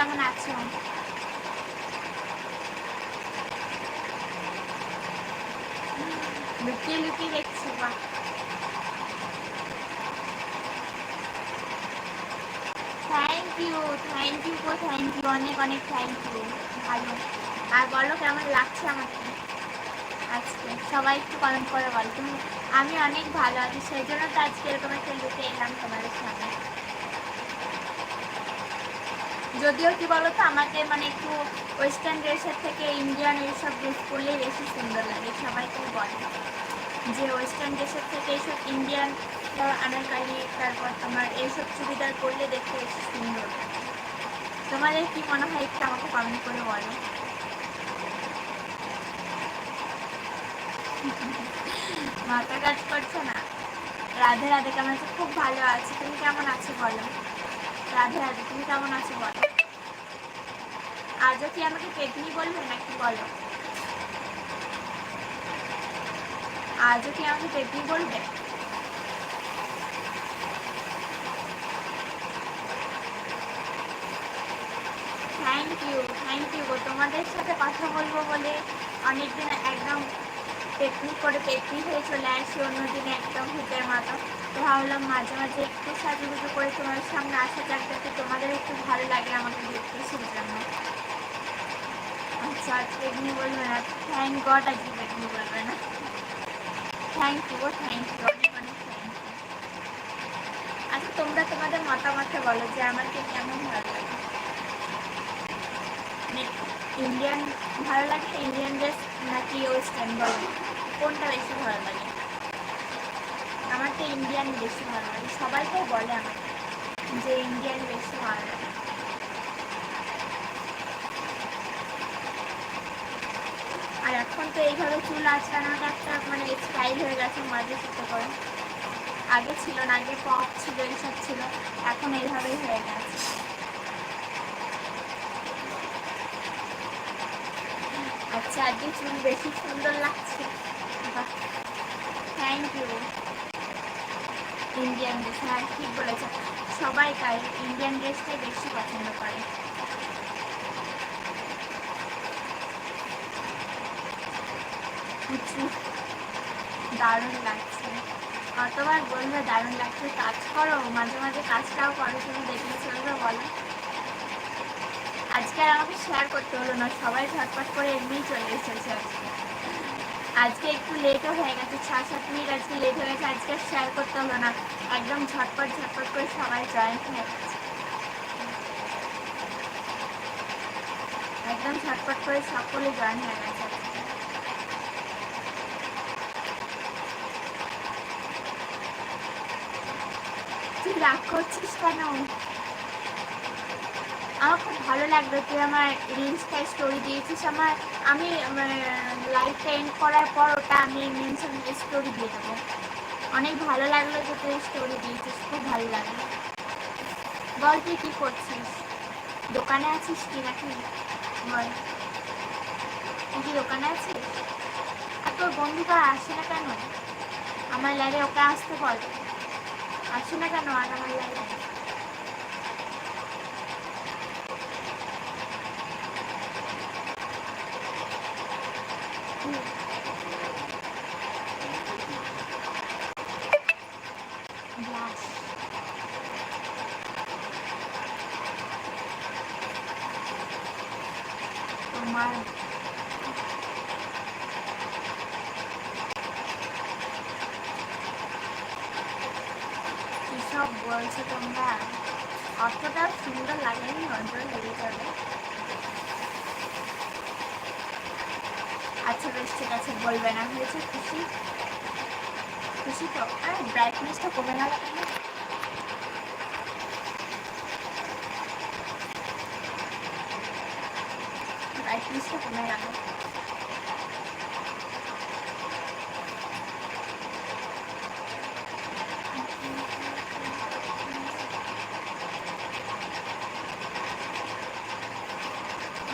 কেমন আছো? লুকিয়ে লুকিয়ে দেখছি। বাহ, থ্যাংক ইউ, থ্যাংক ইউ গো, থ্যাংক ইউ, অনেক অনেক থ্যাংক ইউ। ভালো। আর বলো কেমন লাগছে আমাকে আজকে? সবাই একটু কমেন্ট করে বলো তুমি। আমি অনেক ভালো আছি, সেই জন্য তো আজকে এরকম একটা লুকে এলাম তোমাদের সামনে। যদিও কি বলতো, আমাকে মানে একটু ওয়েস্টার্ন ড্রেসের থেকে ইন্ডিয়ান এইসব ড্রেস পরলেই বেশি সুন্দর লাগে। সবাই তো বলে যে ওয়েস্টার্ন ড্রেসের থেকে এইসব ইন্ডিয়ান আনারকালি, তারপর তোমার এইসব চুড়িদার পরলে দেখতে বেশি সুন্দর লাগে। তোমাদের কি মনে হয় একটু আমাকে কমেন্ট করে বলো। মাথা কাজ করছে না? রাধে রাধে, কেমন আছো? খুব ভালো আছি, তুমি কেমন আছো বলো? রাধে রাধে, তুমি কেমন আছো বলো? আজও কি আমাকে পেতনি বলবে নাকি বলো? আজও কি আমাকে পেতনি বলবে? থ্যাংক ইউ গো। তোমাদের সাথে কথা বলবো বলে অনেকদিন একদম পেতনি করে পেতনি হয়ে চলে আসি, অন্যদিনে একদম ভূতের মতো। তো ভাবলাম মাঝে মাঝে একটু সাজুগুজু করে তোমার সামনে আসা যাক, যাতে তোমাদের একটু ভালো লাগে আমাকে দেখতে, সেই জন্য। আচ্ছা, আজ পেতনি বলবে না? থ্যাংক গড আজকে পেতনি বলবে না। থ্যাংক ইউ, অনেক অনেক থ্যাংক ইউ। আচ্ছা, তোমরা তোমাদের মতামতটা বলো যে আমাকে কেমন ভালো লাগে। মানে ইন্ডিয়ান ভালো লাগে, ইন্ডিয়ান ড্রেস নাকি ওয়েস্টার্ন, বলো কোনটা বেশি ভালো লাগে? আমার তো ইন্ডিয়ান বেশি ভালো লাগে, সবাই তো বলে আমাকে যে ইন্ডিয়ান বেশি ভালো লাগে। আর এখন তো এইভাবে চুল আঁচড়ানোটা একটা মানে স্টাইল হয়ে গেছে, মাঝে সাথে করে। আগে ছিল না, আগে পপ ছিল, এইসব ছিল, এখন এইভাবেই হয়ে গেছে। আচ্ছা, আজকে চুল বেশি সুন্দর লাগছে। Thank you. ইন্ডিয়ান ড্রেস, হ্যাঁ ঠিক বলেছে, সবাই তাই ইন্ডিয়ান ড্রেসটাই বেশি পছন্দ করে। দারুণ লাগছে, কতবার বলবে দারুণ লাগছে। কাজ করো, মাঝে মাঝে কাজটাও করো, শুধু দেখলে চলবে বলো? আজকে আর আমাকে শেয়ার করতে হলো না, সবাই ঝটপট করে এমনিই চলে এসেছে। আজকে একটু লেটও হয়ে গেছে, 6-7 মিনিট আজকে লেট হয়ে গেছে। আজকে শেয়ার করতে হলো না, একদম ঝটপট ঝটপট করে সবাই জয়েন হয়ে গেছে। একদম ঝটপট করে সকলে জয়েন হয়ে গেছে। তুই রাগ করছিস কেন? আমার খুব ভালো লাগলো, তুই আমার রিলসটায় স্টোরি দিয়েছিস। আমি লাইভটা এন্ড করার পর ওটা আমি মেনশন স্টোরি দিয়ে দেবো। অনেক ভালো লাগলো যে তুই স্টোরি দিয়েছিস, খুব ভালো লাগলো। বল তুই কী করছিস? দোকানে আছিস কি নাকি? বল, তুই কি দোকানে আছিস? আর তোর বন্ধুটা আসে না কেন আমার লাইভে? ওকে আসতে বল, আসে না কেন আর আমার লাইভে? তোমার কী সব বলছো তোমরা? অতটা সুন্দর লাগেনি, নজর লেগে যাবে। আচ্ছা বেশ, ঠিক আছে, বলবে না। হয়েছে? খুশি? খুশি তো? আর ব্রাইটনেসটা কমে গেল কেন? ব্রাইটনেসটা কমে গেল।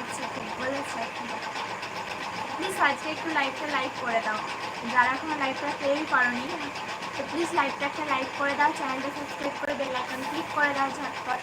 আচ্ছা, ঠিক বলেছে। প্লিজ আজকে একটু লাইভটা লাইক করে দাও, যারা এখনো লাইভটা কেউই করনি, তো প্লিজ লাইভটা একটা লাইক করে দাও, চ্যানেলটা সাবস্ক্রাইব করে বেল আইকন ক্লিক করে দাও ঝটপট।